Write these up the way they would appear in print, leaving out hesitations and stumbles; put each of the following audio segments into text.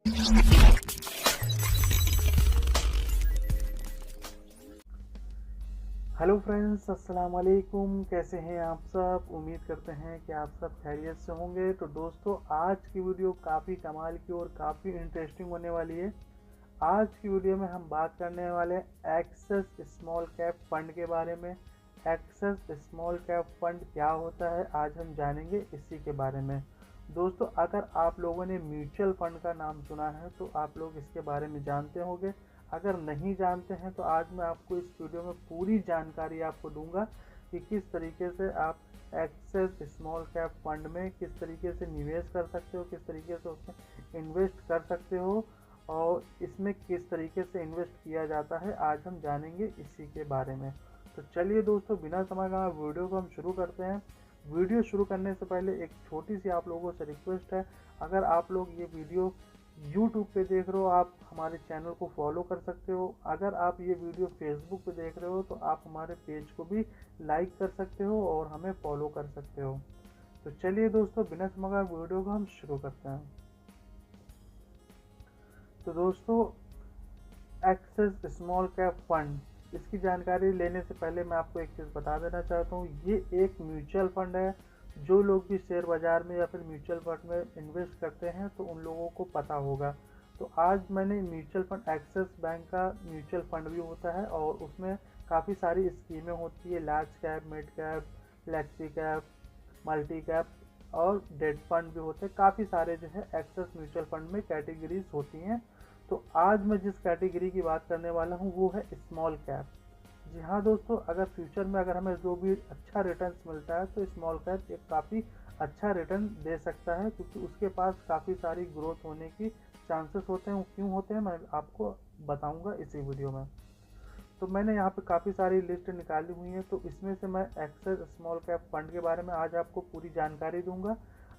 Hello friends, अस्सलाम वालेकुम। कैसे हैं आप सब? उम्मीद करते हैं कि आप सब खैरियत से होंगे। तो दोस्तों, आज की वीडियो काफ़ी कमाल की और काफ़ी इंटरेस्टिंग होने वाली है। आज की वीडियो में हम बात करने वाले हैं एक्सेस स्मॉल कैप फंड के बारे में। एक्सेस स्मॉल कैप फंड क्या होता है, आज हम जानेंगे इसी के बारे में। दोस्तों, अगर आप लोगों ने म्यूचुअल फंड का नाम सुना है तो आप लोग इसके बारे में जानते होंगे। अगर नहीं जानते हैं तो आज मैं आपको इस वीडियो में पूरी जानकारी आपको दूंगा कि किस तरीके से आप एक्सेस स्मॉल कैप फंड में किस तरीके से निवेश कर सकते हो, किस तरीके से उसमें इन्वेस्ट कर सकते हो और इसमें किस तरीके से इन्वेस्ट किया जाता है, आज हम जानेंगे इसी के बारे में। तो चलिए दोस्तों, बिना समय गवाए वीडियो को हम शुरू करते हैं। वीडियो शुरू करने से पहले एक छोटी सी आप लोगों से रिक्वेस्ट है, अगर आप लोग ये वीडियो YouTube पे देख रहे हो आप हमारे चैनल को फॉलो कर सकते हो। अगर आप ये वीडियो Facebook पे देख रहे हो तो आप हमारे पेज को भी लाइक कर सकते हो और हमें फॉलो कर सकते हो। तो चलिए दोस्तों, बिना समय गवाए वीडियो को हम शुरू करते हैं। तो दोस्तों, एक्सेस स्मॉल कैप फंड, इसकी जानकारी लेने से पहले मैं आपको एक चीज़ बता देना चाहता हूँ। ये एक म्यूचुअल फंड है। जो लोग भी शेयर बाज़ार में या फिर म्यूचुअल फंड में इन्वेस्ट करते हैं तो उन लोगों को पता होगा। तो आज मैंने म्यूचुअल फंड, एक्सिस बैंक का म्यूचुअल फंड भी होता है और उसमें काफ़ी सारी स्कीमें होती है। Large cap, mid cap, flexi cap, multi cap और डेट फंड भी होते हैं। काफ़ी सारे जो है एक्सिस म्यूचुअल फंड में कैटेगरीज होती हैं। तो आज मैं जिस कैटेगरी की बात करने वाला हूँ वो है स्मॉल कैप। जी हाँ दोस्तों, अगर फ्यूचर में अगर हमें जो भी अच्छा रिटर्न्स मिलता है तो स्मॉल कैप एक काफ़ी अच्छा रिटर्न दे सकता है, क्योंकि उसके पास काफ़ी सारी ग्रोथ होने की चांसेस होते हैं। वो क्यों होते हैं मैं आपको बताऊंगा इसी वीडियो में। तो मैंने यहाँ पे काफ़ी सारी लिस्ट निकाली हुई है, तो इसमें से मैं एक्सेस स्मॉल कैप फंड के बारे में आज आपको पूरी जानकारी दूंगा।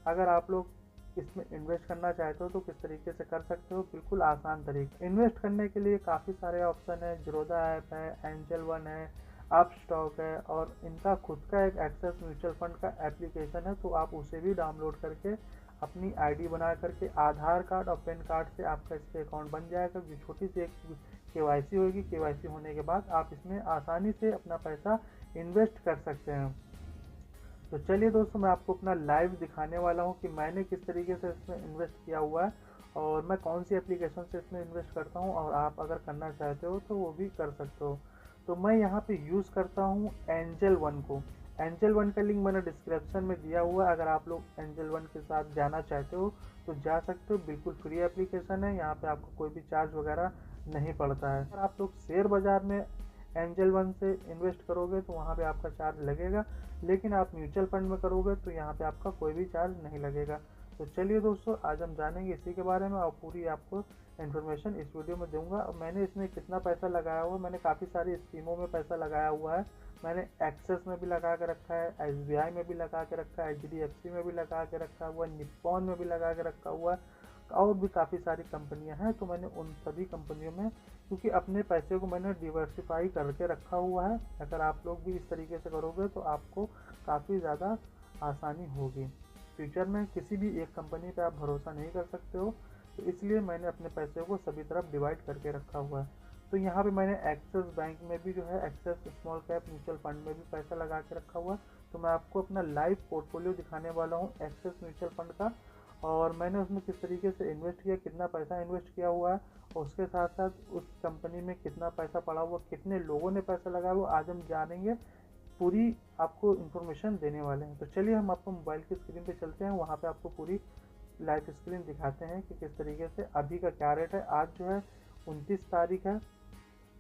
अगर आप लोग इसमें इन्वेस्ट करना चाहते हो तो किस तरीके से कर सकते हो, बिल्कुल आसान तरीके। इन्वेस्ट करने के लिए काफ़ी सारे ऑप्शन है। जीरोधा ऐप है, एंजल वन है, अप स्टॉक है और इनका खुद का एक एक्सेस म्यूचुअल फंड का एप्लीकेशन है। तो आप उसे भी डाउनलोड करके अपनी आईडी बना करके आधार कार्ड और पैन कार्ड से आपका इस पर अकाउंट बन जाएगा। जो छोटी सी एक केवाईसी होगी, केवाईसी होने के बाद आप इसमें आसानी से अपना पैसा इन्वेस्ट कर सकते हैं। तो चलिए दोस्तों, मैं आपको अपना लाइव दिखाने वाला हूँ कि मैंने किस तरीके से इसमें इन्वेस्ट किया हुआ है और मैं कौन सी एप्लीकेशन से इसमें इन्वेस्ट करता हूँ, और आप अगर करना चाहते हो तो वो भी कर सकते हो। तो मैं यहाँ पे यूज़ करता हूँ एंजल वन को। एंजल वन का लिंक मैंने डिस्क्रिप्शन में दिया हुआ है। अगर आप लोग एंजल वन के साथ जाना चाहते हो तो जा सकते हो। बिल्कुल फ्री एप्लीकेशन है, यहाँ पे आपको कोई भी चार्ज वगैरह नहीं पड़ता है। अगर आप लोग शेयर बाज़ार में एंजल वन से इन्वेस्ट करोगे तो वहाँ पे आपका चार्ज लगेगा, लेकिन आप म्यूचुअल फंड में करोगे तो यहाँ पे आपका कोई भी चार्ज नहीं लगेगा। तो चलिए दोस्तों, आज हम जानेंगे इसी के बारे में और पूरी आपको इन्फॉर्मेशन इस वीडियो में दूंगा। और मैंने इसमें कितना पैसा लगाया हुआ, मैंने काफ़ी सारी स्कीमों में पैसा लगाया हुआ है। मैंने एक्सेस में भी लगा के रखा है, SBI में भी लगा के रखा है, HDFC में भी लगा के रखा हुआ है, निप्पॉन में भी लगा के रखा हुआ है और भी काफ़ी सारी कंपनियां हैं। तो मैंने उन सभी कंपनियों में, क्योंकि अपने पैसे को मैंने डिवर्सिफाई करके रखा हुआ है। अगर आप लोग भी इस तरीके से करोगे तो आपको काफ़ी ज़्यादा आसानी होगी। फ्यूचर में किसी भी एक कंपनी पे आप भरोसा नहीं कर सकते हो, तो इसलिए मैंने अपने पैसे को सभी तरफ डिवाइड करके रखा हुआ है। तो यहाँ पे मैंने एक्सिस बैंक में भी जो है access small cap mutual fund में भी पैसा लगा के रखा हुआ है। तो मैं आपको अपना लाइव पोर्टफोलियो दिखाने वाला हूँ एक्सेस म्यूचुअल फंड का, और मैंने उसमें किस तरीके से इन्वेस्ट किया, कितना पैसा इन्वेस्ट किया हुआ है और उसके साथ साथ उस कंपनी में कितना पैसा पड़ा हुआ, कितने लोगों ने पैसा लगाया हुआ, आज हम जानेंगे। पूरी आपको इन्फॉर्मेशन देने वाले हैं। तो चलिए हम आपको मोबाइल की स्क्रीन पे चलते हैं, वहाँ पे आपको पूरी लाइव स्क्रीन दिखाते हैं कि किस तरीके से अभी का क्या रेट है। आज जो है 29 तारीख है,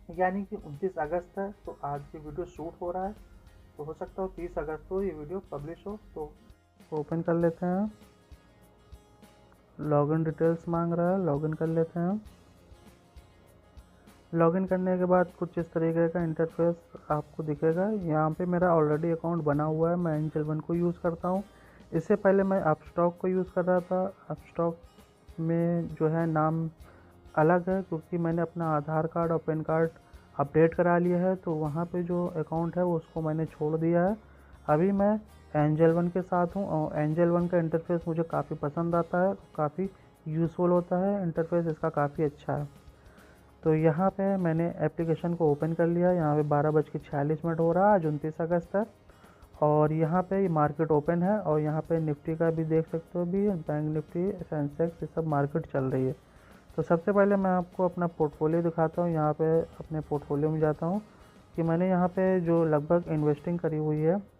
यानी कि 29 अगस्त है। तो आज ये वीडियो शूट हो रहा है, तो हो सकता हो 30 अगस्त को ये वीडियो पब्लिश हो। तो ओपन कर लेते हैं। लॉगिन डिटेल्स मांग रहा है, लॉगिन कर लेते हैं। लॉगिन करने के बाद कुछ इस तरीके का इंटरफेस आपको दिखेगा। यहाँ पे मेरा ऑलरेडी अकाउंट बना हुआ है, मैं एंजल वन को यूज़ करता हूँ। इससे पहले मैं अपस्टॉक को यूज़ कर रहा था। अपस्टॉक में जो है नाम अलग है, क्योंकि मैंने अपना आधार कार्ड और पैन कार्ड अपडेट करा लिया है, तो वहाँ पे जो अकाउंट है वो उसको मैंने छोड़ दिया है। अभी मैं एंजल वन के साथ हूँ और एंजल वन का इंटरफेस मुझे काफ़ी पसंद आता है, काफ़ी यूज़फुल होता है, इंटरफेस इसका काफ़ी अच्छा है। तो यहाँ पे मैंने एप्लीकेशन को ओपन कर लिया। यहाँ पे 12:46 हो रहा है, आज 29 अगस्त है। और यहाँ पे मार्केट ओपन है और यहाँ पे निफ्टी का भी देख सकते हो, भी बैंक निफ्टी, सेंसेक्स, ये सब मार्केट चल रही है। तो सबसे पहले मैं आपको अपना पोर्टफोलियो दिखाता हूँ। यहाँ पे अपने पोर्टफोलियो में जाता हूँ कि मैंने यहाँ पे जो लगभग इन्वेस्टिंग करी हुई है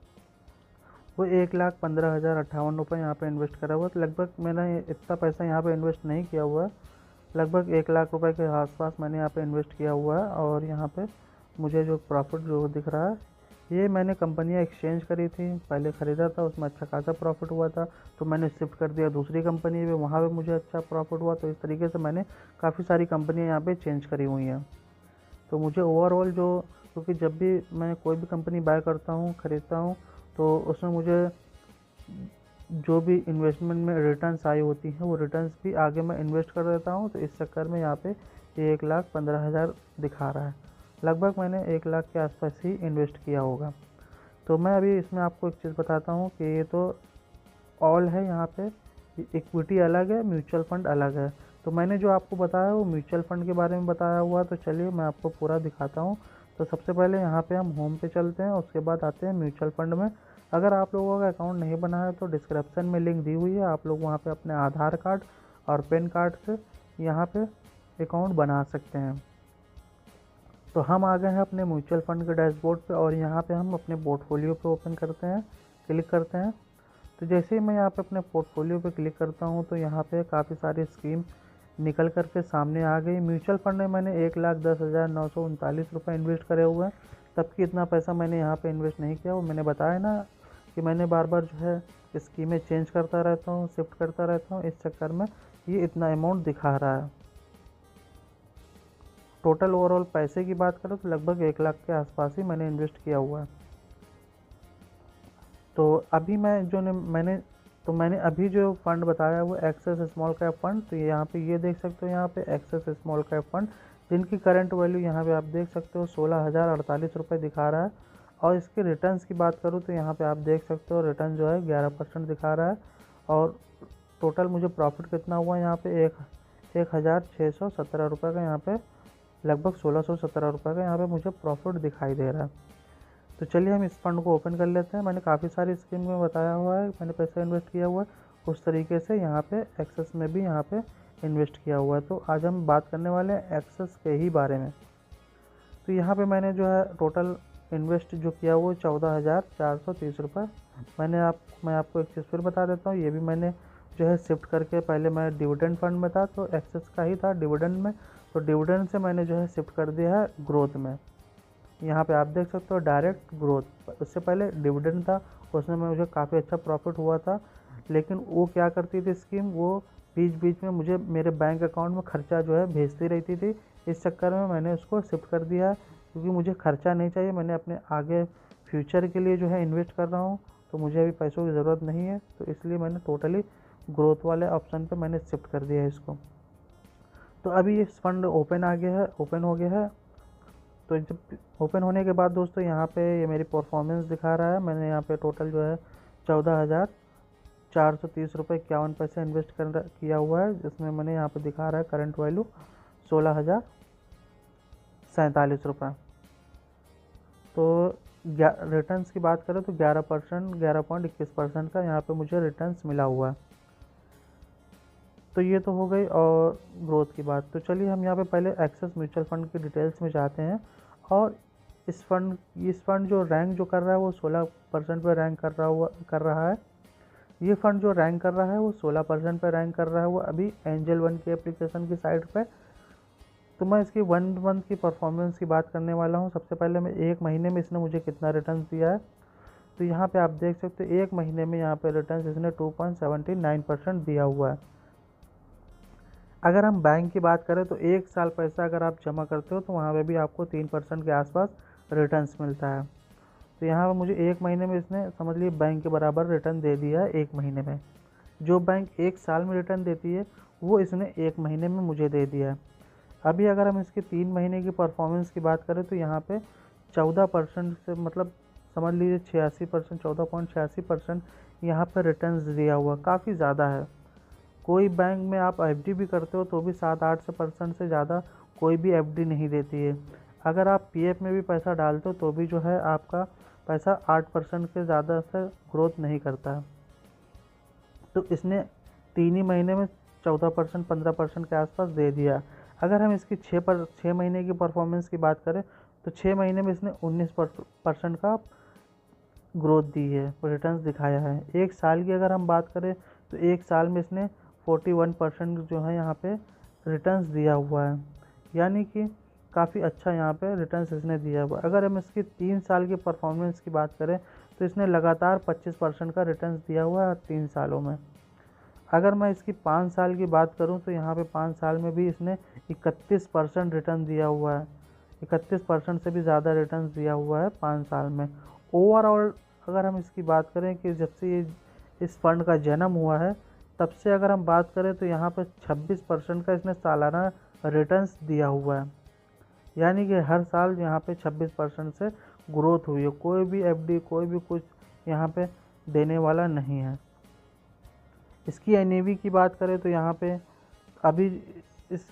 वो 1,15,058 यहाँ पे इन्वेस्ट करा हुआ है। तो लगभग मैंने इतना पैसा यहाँ पे इन्वेस्ट नहीं किया हुआ है, लगभग 1,00,000 रुपये के आसपास मैंने यहाँ पे इन्वेस्ट किया हुआ है। और यहाँ पे मुझे जो प्रॉफिट जो दिख रहा है, ये मैंने कंपनियाँ एक्सचेंज करी थी, पहले ख़रीदा था, उसमें अच्छा खासा प्रॉफिट हुआ था, तो मैंने शिफ्ट कर दिया दूसरी कंपनी में, वहाँ पे मुझे अच्छा प्रॉफिट हुआ। तो इस तरीके से मैंने काफ़ी सारी कंपनियाँ यहाँ पे चेंज करी हुई हैं। तो मुझे ओवरऑल जो, क्योंकि जब भी मैं कोई भी कंपनी बाय करता हूँ, ख़रीदता हूँ, तो उसमें मुझे जो भी इन्वेस्टमेंट में रिटर्न्स आई होती हैं वो रिटर्न्स भी आगे मैं इन्वेस्ट कर देता हूँ। तो इस चक्कर में यहाँ पे 1,15,000 दिखा रहा है। लगभग मैंने 1,00,000 के आसपास ही इन्वेस्ट किया होगा। तो मैं अभी इसमें आपको एक चीज़ बताता हूँ कि ये तो ऑल है, यहाँ पे इक्विटी अलग है, म्यूचुअल फंड अलग है। तो मैंने जो आपको बताया वो म्यूचुअल फंड के बारे में बताया हुआ। तो चलिए मैं आपको पूरा दिखाता हूँ। तो सबसे पहले यहाँ पे हम होम पे चलते हैं, उसके बाद आते हैं म्यूचुअल फंड में। अगर आप लोगों का अकाउंट नहीं बना है तो डिस्क्रिप्शन में लिंक दी हुई है, आप लोग वहाँ पे अपने आधार कार्ड और पैन कार्ड से यहाँ पे अकाउंट बना सकते हैं। तो हम आ गए हैं अपने म्यूचुअल फंड के डैशबोर्ड पे और यहाँ पे हम अपने पोर्टफोलियो पे ओपन करते हैं, क्लिक करते हैं। तो जैसे ही मैं यहाँ पे अपने पोर्टफोलियो पे क्लिक करता हूँ तो यहाँ पे काफ़ी सारी स्कीम निकल करके सामने आ गई। म्यूचुअल फंड में मैंने 1,10,939 रुपये इन्वेस्ट करे हुए हैं, तब कि इतना पैसा मैंने यहाँ पे इन्वेस्ट नहीं किया। वो मैंने बताया ना कि मैंने बार बार जो है स्कीमें चेंज करता रहता हूँ, शिफ्ट करता रहता हूँ, इस चक्कर में ये इतना अमाउंट दिखा रहा है। टोटल ओवरऑल पैसे की बात करो तो लगभग 1,00,000 के आसपास ही मैंने इन्वेस्ट किया हुआ है। तो अभी मैंने अभी जो फंड बताया वो एक्सेस स्मॉल कैप फंड। तो यहाँ पे ये देख सकते हो, यहाँ पे एक्सेस स्मॉल कैप फंड जिनकी करंट वैल्यू यहाँ पे आप देख सकते हो 16,048 रुपये दिखा रहा है। और इसके रिटर्न्स की बात करूँ तो यहाँ पे आप देख सकते हो रिटर्न जो है 11% दिखा रहा है। और टोटल मुझे प्रॉफिट कितना हुआ यहाँ पे 1,617 रुपये का, यहाँ पे लगभग 1,617 रुपये का यहाँ पे मुझे प्रॉफिट दिखाई दे रहा है। तो चलिए हम इस फंड को ओपन कर लेते हैं। मैंने काफ़ी सारी स्कीम में बताया हुआ है, मैंने पैसा इन्वेस्ट किया हुआ है, उस तरीके से यहाँ पे एक्सेस में भी यहाँ पे इन्वेस्ट किया हुआ है। तो आज हम बात करने वाले हैं एक्सेस के ही बारे में। तो यहाँ पे मैंने जो है टोटल इन्वेस्ट जो किया वो 14,430 रुपये। मैं आपको एक चीज़ फिर बता देता हूँ, ये भी मैंने जो है शिफ्ट करके, पहले मैं डिविडेंड फंड में था तो एक्सेस का ही था डिविडेंड में, तो डिविडेंड से मैंने जो है शिफ्ट कर दिया है ग्रोथ में। यहाँ पे आप देख सकते हो डायरेक्ट ग्रोथ, उससे पहले डिविडेंड था, उसमें मुझे काफ़ी अच्छा प्रॉफिट हुआ था। लेकिन वो क्या करती थी स्कीम, वो बीच बीच में मुझे मेरे बैंक अकाउंट में खर्चा जो है भेजती रहती थी। इस चक्कर में मैंने उसको शिफ्ट कर दिया है, क्योंकि मुझे खर्चा नहीं चाहिए, मैंने अपने आगे फ्यूचर के लिए जो है इन्वेस्ट कर रहा हूँ, तो मुझे अभी पैसों की ज़रूरत नहीं है। तो इसलिए मैंने टोटली ग्रोथ वाले ऑप्शन पर मैंने शिफ्ट कर दिया है इसको। तो अभी इस फंड ओपन हो गया है। तो जब ओपन होने के बाद दोस्तों यहाँ पे ये मेरी परफॉर्मेंस दिखा रहा है। मैंने यहाँ पे टोटल जो है 14,430 रुपये 51 पैसे इन्वेस्ट किया हुआ है, जिसमें मैंने यहाँ पे दिखा रहा है करंट वैल्यू 16,047 रुपये। तो रिटर्न्स की बात करें तो 11.21% का यहाँ पे मुझे रिटर्न्स मिला हुआ है। तो ये तो हो गई और ग्रोथ की बात। तो चलिए हम यहाँ पे पहले एक्सेस म्यूचुअल फंड की डिटेल्स में जाते हैं। और इस फंड जो रैंक जो कर रहा है वो 16% पे रैंक कर रहा है। ये फंड जो रैंक कर रहा है वो 16% पे रैंक कर रहा है, वो अभी एंजल वन की एप्लीकेशन की साइट पे। तो मैं इसकी 1 मंथ की परफॉर्मेंस की बात करने वाला हूँ। सबसे पहले मैं 1 महीने में इसने मुझे कितना रिटर्न दिया है। तो यहाँ पे आप देख सकते हो 1 महीने में यहाँ पे रिटर्न इसने 2.79% दिया हुआ है। अगर हम बैंक की बात करें तो 1 साल पैसा अगर आप जमा करते हो तो वहाँ पे भी आपको 3% के आसपास रिटर्न्स मिलता है। तो यहाँ पे मुझे 1 महीने में इसने समझ लीजिए बैंक के बराबर रिटर्न दे दिया है 1 महीने में। जो बैंक 1 साल में रिटर्न देती है वो इसने 1 महीने में मुझे दे दिया है। अभी अगर हम इसके 3 महीने की परफॉर्मेंस की बात करें तो यहाँ पे 14% से, मतलब समझ लीजिए 86%, 14.86% यहाँ पर रिटर्न्स दिया हुआ, काफ़ी ज़्यादा है। कोई बैंक में आप एफडी भी करते हो तो भी 7-8% से ज़्यादा कोई भी एफडी नहीं देती है। अगर आप पीएफ में भी पैसा डालते हो तो भी जो है आपका पैसा 8% के ज़्यादा से ग्रोथ नहीं करता है। तो इसने 3 ही महीने में 14% 15% के आसपास दे दिया। अगर हम इसकी 6 महीने की परफॉर्मेंस की बात करें तो 6 महीने में इसने 19% का ग्रोथ दी है, रिटर्न्स दिखाया है। एक साल की अगर हम बात करें तो एक साल में इसने 41% जो है यहाँ पे रिटर्न्स दिया हुआ है, यानी कि काफ़ी अच्छा यहाँ पे रिटर्न्स इसने दिया हुआ है। अगर हम इसकी 3 साल की परफॉर्मेंस की बात करें तो इसने लगातार 25% का रिटर्न्स दिया हुआ है 3 सालों में। अगर मैं इसकी 5 साल की बात करूं तो यहाँ पे 5 साल में भी इसने 31% रिटर्न दिया हुआ है, 31% से भी ज़्यादा रिटर्न दिया हुआ है 5 साल में। ओवरऑल अगर हम इसकी बात करें कि जब से ये इस फंड का जन्म हुआ है तब से अगर हम बात करें तो यहाँ पे 26% का इसने सालाना रिटर्न्स दिया हुआ है, यानी कि हर साल यहाँ पे 26% से ग्रोथ हुई है। कोई भी एफडी कोई भी कुछ यहाँ पे देने वाला नहीं है। इसकी एनएवी की बात करें तो यहाँ पे अभी इस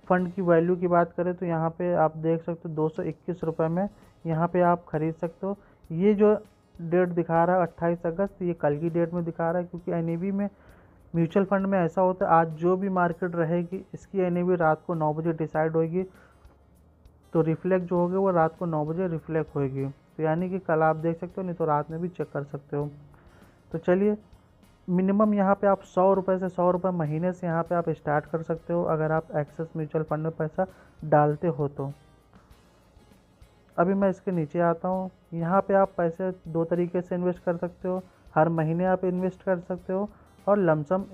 फंड की वैल्यू की बात करें तो यहाँ पे आप देख सकते हो 221 रुपये में यहाँ पे आप ख़रीद सकते हो। ये जो डेट दिखा रहा है 28 अगस्त, ये कल की डेट में दिखा रहा है, क्योंकि एनएवी में म्यूचुअल फंड में ऐसा होता है आज जो भी मार्केट रहेगी इसकी एनएवी रात को 9 बजे डिसाइड होगी, तो रिफ्लेक्ट जो होगी वो रात को 9 बजे रिफ्लेक्ट होगी। तो यानी कि कल आप देख सकते हो, नहीं तो रात में भी चेक कर सकते हो। तो चलिए, मिनिमम यहाँ पे आप 100 रुपये से 100 रुपये महीने से यहाँ पे आप स्टार्ट कर सकते हो अगर आप एक्सिस म्यूचुअल फंड में पैसा डालते हो तो। अभी मैं इसके नीचे आता हूँ। यहाँ पे आप पैसे 2 तरीके से इन्वेस्ट कर सकते हो। हर महीने आप इन्वेस्ट कर सकते हो और लमसम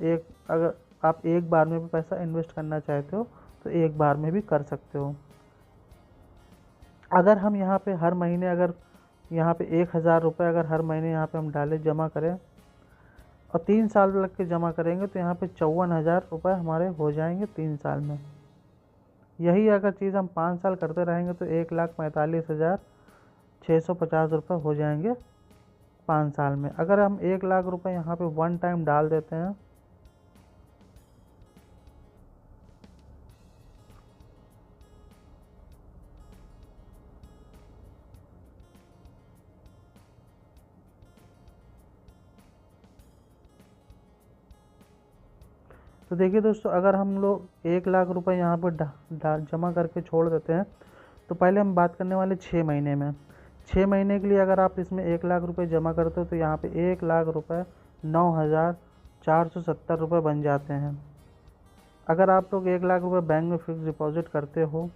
अगर आप एक बार में भी पैसा इन्वेस्ट करना चाहते हो तो एक बार में भी कर सकते हो। अगर हम यहाँ पे हर महीने अगर यहाँ पे 1000 रुपये अगर हर महीने यहाँ पे हम डालें, जमा करें और 3 साल लग के जमा करेंगे तो यहाँ पे 54,000 रुपये हमारे हो जाएंगे 3 साल में। यही अगर चीज़ हम 5 साल करते रहेंगे तो 1,45,650 रुपये हो जाएंगे 5 साल में। अगर हम 1 लाख रुपये यहाँ पे वन टाइम डाल देते हैं तो देखिए दोस्तों, अगर हम लोग 1 लाख रुपए यहाँ पर जमा करके छोड़ देते हैं तो पहले हम बात करने वाले 6 महीने में। 6 महीने के लिए अगर आप इसमें 1 लाख रुपए जमा करते हो तो यहाँ पे 1 लाख रुपए 9,470 रुपये बन जाते हैं। अगर आप लोग 1 लाख रुपए बैंक में फिक्स डिपॉजिट करते हो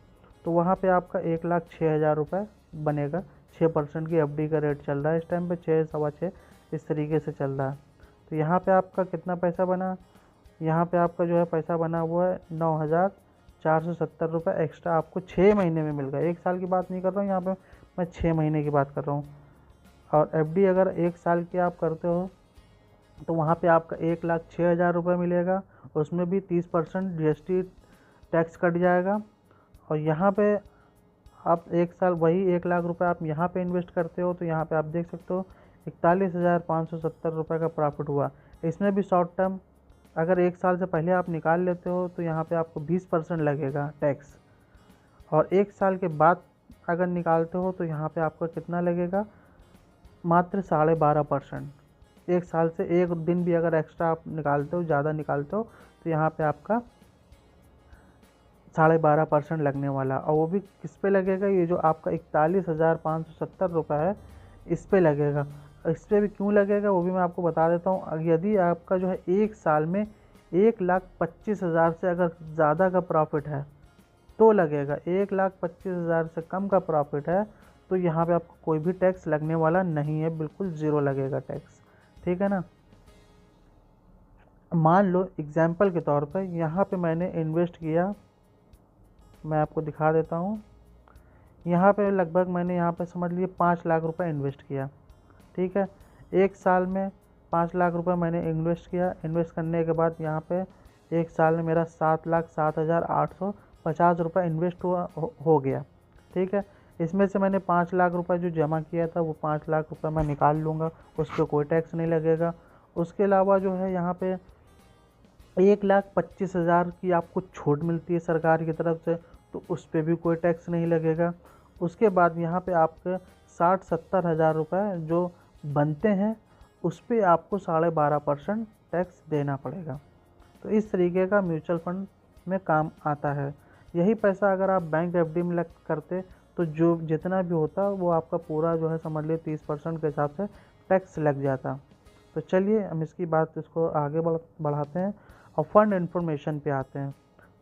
तो वहाँ पे आपका 1,06,000 रुपये बनेगा। 6% की एफडी का रेट चल रहा है इस टाइम पे, 6 सवा 6 इस तरीके से चल रहा है। तो यहाँ पे आपका कितना पैसा बना, यहाँ पे आपका जो है पैसा बना हुआ है 9,470 रुपये एक्स्ट्रा आपको 6 महीने में मिल गया। 1 साल की बात नहीं कर रहा हूँ यहाँ पे, मैं 6 महीने की बात कर रहा हूँ। और एफडी अगर 1 साल की आप करते हो तो वहाँ पे आपका 1,06,000 रुपये मिलेगा, उसमें भी 30% जीएसटी टैक्स कट जाएगा। और यहाँ पे आप 1 साल वही 1 लाख रुपये आप यहाँ पे इन्वेस्ट करते हो तो यहाँ पे आप देख सकते हो 41,570 रुपये का प्रॉफिट हुआ। इसमें भी शॉर्ट टर्म अगर 1 साल से पहले आप निकाल लेते हो तो यहाँ पे आपको 20% लगेगा टैक्स, और 1 साल के बाद अगर निकालते हो तो यहाँ पे आपको कितना लगेगा, मात्र 12.5%। 1 साल से एक दिन भी अगर एक्स्ट्रा आप निकालते हो, ज़्यादा निकालते हो तो यहाँ पे आपका 12.5% लगने वाला। और वो भी किस पे लगेगा, ये जो आपका 41,570 रुपये है इस पे लगेगा। इस पर भी क्यों लगेगा वो भी मैं आपको बता देता हूँ। यदि आपका जो है 1 साल में 1,25,000 से अगर ज़्यादा का प्रॉफिट है तो लगेगा। 1,25,000 से कम का प्रॉफिट है तो यहाँ पे आपको कोई भी टैक्स लगने वाला नहीं है, बिल्कुल ज़ीरो लगेगा टैक्स, ठीक है ना। मान लो एग्जाम्पल के तौर पर यहाँ पे मैंने इन्वेस्ट किया, मैं आपको दिखा देता हूँ। यहाँ पे लगभग मैंने यहाँ पे समझ लिए 5 लाख रुपए इन्वेस्ट किया, ठीक है। 1 साल में 5 लाख रुपए मैंने इन्वेस्ट किया। इन्वेस्ट करने के बाद यहाँ पे 1 साल में मेरा 7,07,850 रुपये इन्वेस्ट हो गया, ठीक है। इसमें से मैंने 5 लाख रुपए जो जमा किया था वो 5 लाख रुपए मैं निकाल लूँगा, उस पर कोई टैक्स नहीं लगेगा। उसके अलावा जो है यहाँ पे 1,25,000 की आपको छूट मिलती है सरकार की तरफ से, तो उस पर भी कोई टैक्स नहीं लगेगा। उसके बाद यहाँ पे आपके 60-70 हज़ार रुपये जो बनते हैं उस पर आपको 12.5% टैक्स देना पड़ेगा। तो इस तरीके का म्यूचुअल फंड में काम आता है। यही पैसा अगर आप बैंक एफडी में लग करते तो जो जितना भी होता वो आपका पूरा जो है समझ लीजिए 30% के हिसाब से टैक्स लग जाता। तो चलिए हम इसकी बात इसको आगे बढ़ाते हैं और फंड इन्फॉर्मेशन पे आते हैं।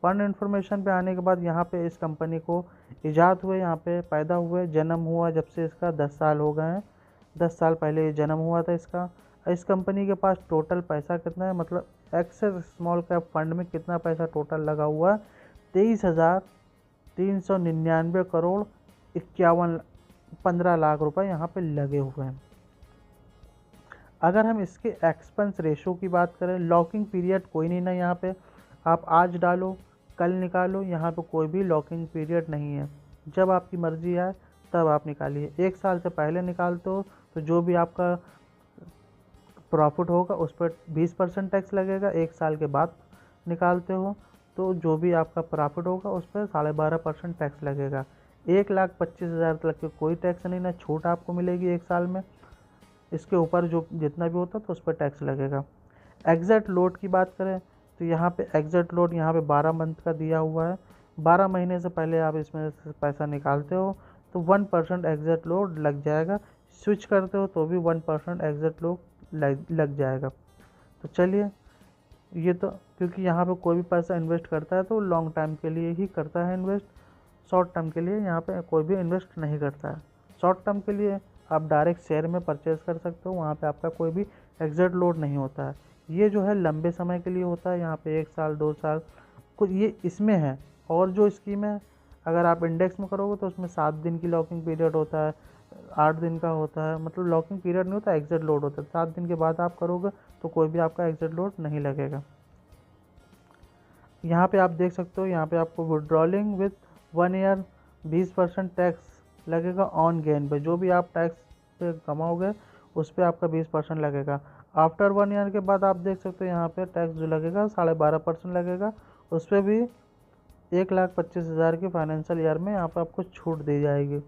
फंड इन्फॉर्मेशन पे आने के बाद यहाँ पे इस कंपनी को ईजाद हुए, यहाँ पे पैदा हुए, जन्म हुआ जब से इसका 10 साल हो गए हैं। 10 साल पहले ये जन्म हुआ था इसका। इस कंपनी के पास टोटल पैसा कितना है, मतलब एक्सेस स्मॉल कैप फंड में कितना पैसा टोटल लगा हुआ है, 23,399 करोड़ 15 लाख रुपए यहाँ पे लगे हुए हैं। अगर हम इसके एक्सपेंस रेशो की बात करें, लॉकिंग पीरियड कोई नहीं ना यहाँ पे, आप आज डालो कल निकालो, यहाँ पे कोई भी लॉकिंग पीरियड नहीं है। जब आपकी मर्जी आए तब आप निकालिए। 1 साल से पहले निकालते हो तो जो भी आपका प्रॉफिट होगा उस पर 20% टैक्स लगेगा। 1 साल के बाद निकालते हो तो जो भी आपका प्रॉफिट होगा उस पर 12.5% टैक्स लगेगा। 1,25,000 तक के कोई टैक्स नहीं, ना छूट आपको मिलेगी 1 साल में। इसके ऊपर जो जितना भी होता तो उस पर टैक्स लगेगा। एग्जैक्ट लोड की बात करें तो यहाँ पे एग्जैक्ट लोड यहाँ पे 12 मंथ का दिया हुआ है। 12 महीने से पहले आप इसमें से पैसा निकालते हो तो 1% एग्जैक्ट लोड लग जाएगा। स्विच करते हो तो भी 1% एग्जैक्ट लोड लग जाएगा। तो चलिए, ये तो क्योंकि यहाँ पे कोई भी पैसा इन्वेस्ट करता है तो लॉन्ग टाइम के लिए ही करता है इन्वेस्ट, शॉर्ट टर्म के लिए यहाँ पे कोई भी इन्वेस्ट नहीं करता है। शॉर्ट टर्म के लिए आप डायरेक्ट शेयर में परचेज कर सकते हो, वहाँ पे आपका कोई भी एग्जैक्ट लोड नहीं होता है। ये जो है लंबे समय के लिए होता है, यहाँ पे 1 साल 2 साल कुछ ये इसमें है। और जो स्कीम है अगर आप इंडेक्स में करोगे तो उसमें 7 दिन की लॉकिंग पीरियड होता है, 8 दिन का होता है, मतलब लॉकिंग पीरियड नहीं होता, एग्जैक्ट लोड होता है। 7 दिन के बाद आप करोगे तो कोई भी आपका एग्जैक्ट लोड नहीं लगेगा। यहाँ पे आप देख सकते हो, यहाँ पे आपको विड्रॉलिंग विथ 1 ईयर 20% टैक्स लगेगा ऑन गेन पे। जो भी आप टैक्स पे कमाओगे उस पर आपका 20% लगेगा। आफ्टर 1 ईयर के बाद आप देख सकते हो यहाँ पे टैक्स जो लगेगा 12.5% लगेगा। उस पर भी 1,25,000 की फाइनेंशियल ईयर में यहाँ पर आपको छूट दी जाएगी।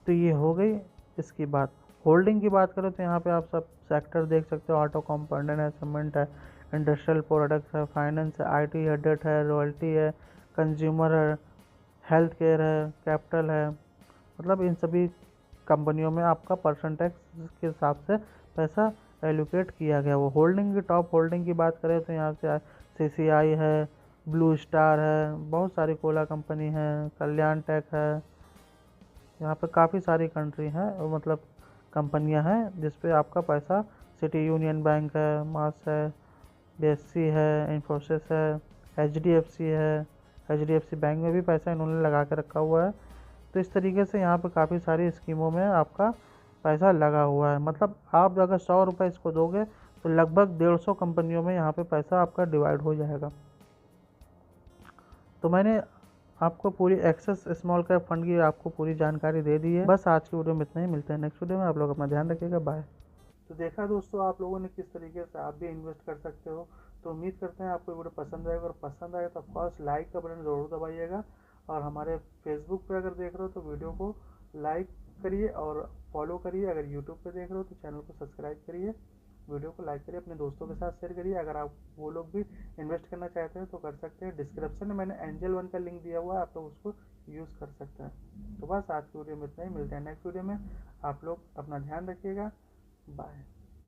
तो ये हो गई इसकी बात। होल्डिंग की बात करें तो यहाँ पे आप सब सेक्टर देख सकते हो, ऑटो कंपाउंडेंट है, सीमेंट है, इंडस्ट्रियल प्रोडक्ट्स है, फाइनेंस है, आईटी है, डेट है, रॉयल्टी है, कंज्यूमर है, हेल्थ केयर है, कैपिटल है। मतलब इन सभी कंपनियों में आपका परसेंटेज के हिसाब से पैसा एलोकेट किया गया। वो होल्डिंग की टॉप होल्डिंग की बात करें तो यहाँ से सीसीआई है, ब्लू स्टार है, बहुत सारी कोला कंपनी है, कल्याण टेक है। यहाँ पे काफ़ी सारी कंट्री हैं, मतलब कंपनियां हैं जिस पे आपका पैसा, सिटी यूनियन बैंक है, मास है, बीएससी है, इन्फोसिस है, एचडीएफसी है। एचडीएफसी बैंक में भी पैसा इन्होंने लगा के रखा हुआ है। तो इस तरीके से यहाँ पे काफ़ी सारी स्कीमों में आपका पैसा लगा हुआ है। मतलब आप अगर 100 रुपये इसको दोगे तो लगभग 150 कंपनियों में यहाँ पे पैसा आपका डिवाइड हो जाएगा। तो मैंने आपको पूरी एक्सेस स्मॉल कैप फंड की आपको पूरी जानकारी दे दी है। बस आज की वीडियो में इतना ही, मिलते हैं नेक्स्ट वीडियो में। आप लोग अपना ध्यान रखिएगा, बाय। तो देखा दोस्तों आप लोगों ने किस तरीके से आप भी इन्वेस्ट कर सकते हो। तो उम्मीद करते हैं आपको वीडियो पसंद आएगा, और पसंद आए तो ऑफकोर्स लाइक का बटन ज़रूर दबाइएगा। और हमारे फेसबुक पे अगर देख रहे हो तो वीडियो को लाइक करिए और फॉलो करिए। अगर यूट्यूब पे देख रहे हो तो चैनल को सब्सक्राइब करिए, वीडियो को लाइक करिए, अपने दोस्तों के साथ शेयर करिए। अगर आप वो लोग भी इन्वेस्ट करना चाहते हैं तो कर सकते हैं। डिस्क्रिप्शन में मैंने एंजल वन का लिंक दिया हुआ है, आप लोग उसको यूज़ कर सकते हैं। तो बस आज की वीडियो में इतना ही, मिलते हैं नेक्स्ट वीडियो में। आप लोग अपना ध्यान रखिएगा, बाय।